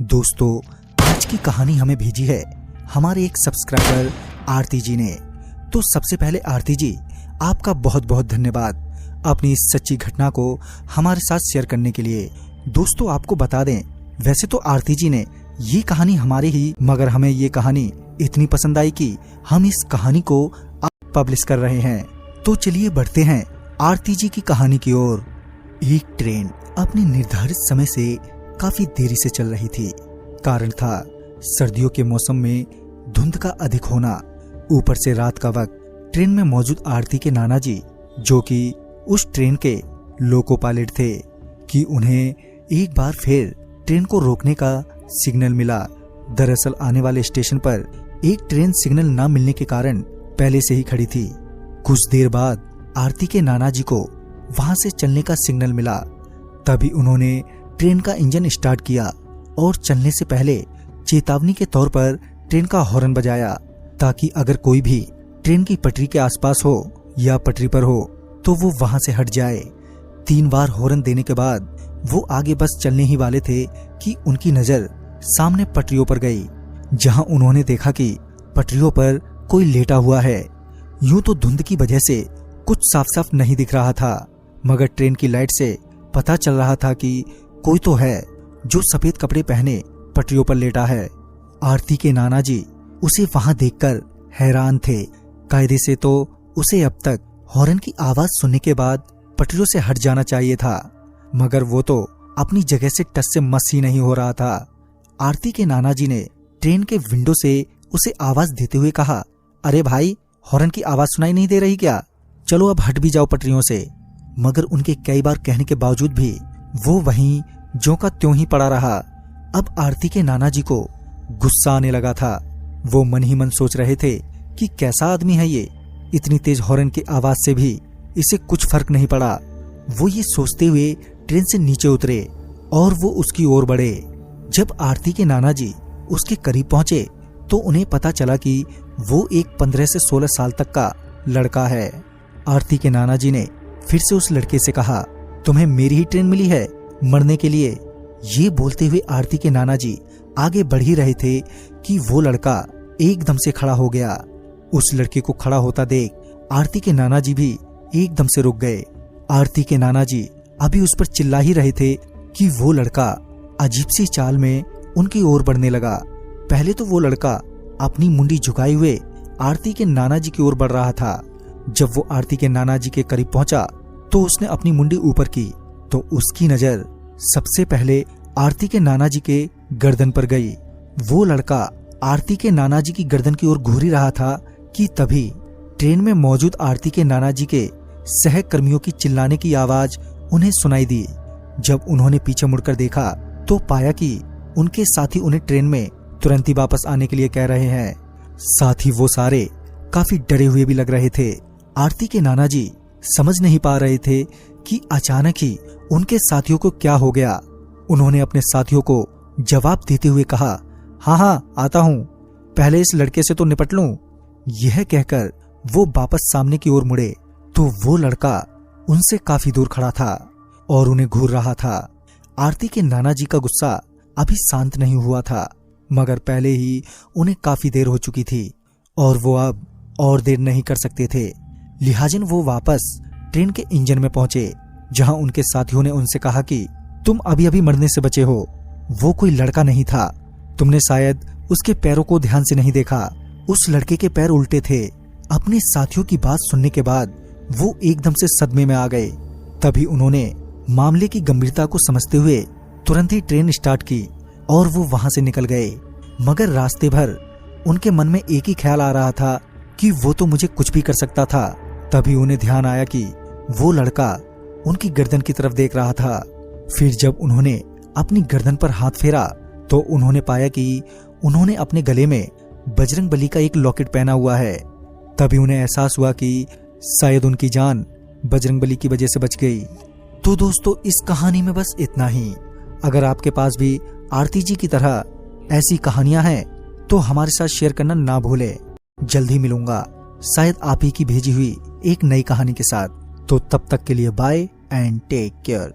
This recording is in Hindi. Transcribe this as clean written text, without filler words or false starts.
दोस्तों, आज की कहानी हमें भेजी है हमारे एक सब्सक्राइबर आरती जी ने। तो सबसे पहले आरती जी, आपका बहुत बहुत धन्यवाद अपनी इस सच्ची घटना को हमारे साथ शेयर करने के लिए। दोस्तों, आपको बता दें, वैसे तो आरती जी ने ये कहानी हमारे ही, मगर हमें ये कहानी इतनी पसंद आई कि हम इस कहानी को पब्लिश कर रहे हैं। तो चलिए बढ़ते हैं आरती जी की कहानी की ओर। एक ट्रेन अपने निर्धारित समय से काफी देरी से चल रही थी। कारण था सर्दियों के मौसम में धुंध का अधिक होना। ऊपर से रात का वक्त। ट्रेन में मौजूद आरती के नाना जी, जो कि उस ट्रेन के लोको पायलट थे, कि उन्हें एक बार फिर ट्रेन को रोकने का सिग्नल मिला। दरअसल आने वाले स्टेशन पर एक ट्रेन सिग्नल न मिलने के कारण पहले से ही खड़ी थी। कुछ देर बाद आरती के नाना जी को वहां से चलने का सिग्नल मिला। तभी उन्होंने ट्रेन का इंजन स्टार्ट किया और चलने से पहले चेतावनी के तौर पर ट्रेन का हॉर्न बजाया, ताकि अगर कोई भी ट्रेन की पटरी के आसपास हो या पटरी पर हो तो वो वहां से हट जाए। 3 बार हॉर्न देने के बाद वो आगे बस चलने ही वाले थे कि उनकी नजर सामने पटरियों पर गई, जहां उन्होंने देखा कि पटरियों पर कोई लेटा हुआ है। यूं तो धुंध की वजह से कुछ साफ साफ नहीं दिख रहा था, मगर ट्रेन की लाइट से पता चल रहा था कि कोई तो है जो सफेद कपड़े पहने पटरियों पर लेटा है। आरती के नाना जी उसे वहां देखकर हैरान थे। कायदे से तो उसे अब तक हॉर्न की आवाज सुनने के बाद पटरियों से हट जाना चाहिए था, मगर वो तो अपनी जगह से टस से मस ही नहीं हो रहा था। आरती के नाना जी ने ट्रेन के विंडो से उसे आवाज देते हुए कहा, अरे भाई, हॉर्न की आवाज सुनाई नहीं दे रही क्या? चलो अब हट भी जाओ पटरियों से। मगर उनके कई बार कहने के बावजूद भी वो वहीं ज्यों का त्यों ही पड़ा रहा। अब आरती के नाना जी को गुस्सा आने लगा था। वो मन ही मन सोच रहे थे कि कैसा आदमी है ये, इतनी तेज हॉर्न की आवाज से भी इसे कुछ फर्क नहीं पड़ा। वो ये सोचते हुए ट्रेन से नीचे उतरे और वो उसकी ओर बढ़े। जब आरती के नाना जी उसके करीब पहुंचे तो उन्हें पता चला कि वो एक 15 से 16 साल तक का लड़का है। आरती के नाना जी ने फिर से उस लड़के से कहा, तुम्हें मेरी ही ट्रेन मिली है मरने के लिए? ये बोलते हुए आरती के नाना जी आगे बढ़ ही रहे थे कि वो लड़का एकदम से खड़ा हो गया। उस लड़के को खड़ा होता देख आरती के नाना जी भी एकदम से रुक गए। आरती के नाना जी अभी उस पर चिल्ला ही रहे थे कि वो लड़का अजीब सी चाल में उनकी ओर बढ़ने लगा। पहले तो वो लड़का अपनी मुंडी झुकाए हुए आरती के नाना जी की ओर बढ़ रहा था। जब वो आरती के नाना जी के करीब पहुंचा तो उसने अपनी मुंडी ऊपर की तो उसकी नजर सबसे पहले आरती के नाना जी के गर्दन पर गई। वो लड़का आरती के नाना जी की गर्दन की ओर घूर रहा था कि तभी ट्रेन में मौजूद आरती के नाना जी के सहकर्मियों की चिल्लाने की आवाज उन्हें सुनाई दी। जब उन्होंने पीछे मुड़कर देखा तो पाया कि उनके साथी उन्हें ट्रेन में तुरंत ही वापस आने के लिए कह रहे हैं। साथ ही वो सारे काफी डरे हुए भी लग रहे थे। आरती के नाना जी समझ नहीं पा रहे थे कि अचानक ही उनके साथियों को क्या हो गया। उन्होंने अपने साथियों को जवाब देते हुए कहा, हाँ आता हूँ, पहले इस लड़के से तो निपट लूं। यह कहकर वो वापस सामने की ओर मुड़े तो वो लड़का उनसे काफी दूर खड़ा था और उन्हें घूर रहा था। आरती के नाना जी का गुस्सा अभी शांत नहीं हुआ था, मगर पहले ही उन्हें काफी देर हो चुकी थी और वो अब और देर नहीं कर सकते थे। लिहाजन वो वापस ट्रेन के इंजन में पहुंचे, जहां उनके साथियों ने उनसे कहा कि तुम अभी अभी मरने से बचे हो। वो कोई लड़का नहीं था, तुमने शायद उसके पैरों को ध्यान से नहीं देखा। उस लड़के के पैर उल्टे थे। अपने साथियों की बात सुनने के बाद वो एकदम से सदमे में आ गए। तभी उन्होंने मामले की गंभीरता को समझते हुए तुरंत ही ट्रेन स्टार्ट की और वो वहां से निकल गए। मगर रास्ते भर उनके मन में एक ही ख्याल आ रहा था कि वो तो मुझे कुछ भी कर सकता था। तभी उन्हें ध्यान आया कि वो लड़का उनकी गर्दन की तरफ देख रहा था। फिर जब उन्होंने अपनी गर्दन पर हाथ फेरा तो उन्होंने पाया कि उन्होंने अपने गले में बजरंगबली का एक लॉकेट पहना हुआ है। तभी उन्हें एहसास हुआ कि शायद उनकी जान बजरंगबली की वजह से बच गई। तो दोस्तों, इस कहानी में बस इतना ही। अगर आपके पास भी आरती जी की तरह ऐसी कहानियां हैं तो हमारे साथ शेयर करना ना भूले। जल्द ही मिलूंगा शायद आप ही की भेजी हुई एक नई कहानी के साथ। तो तब तक के लिए बाय एंड टेक केयर।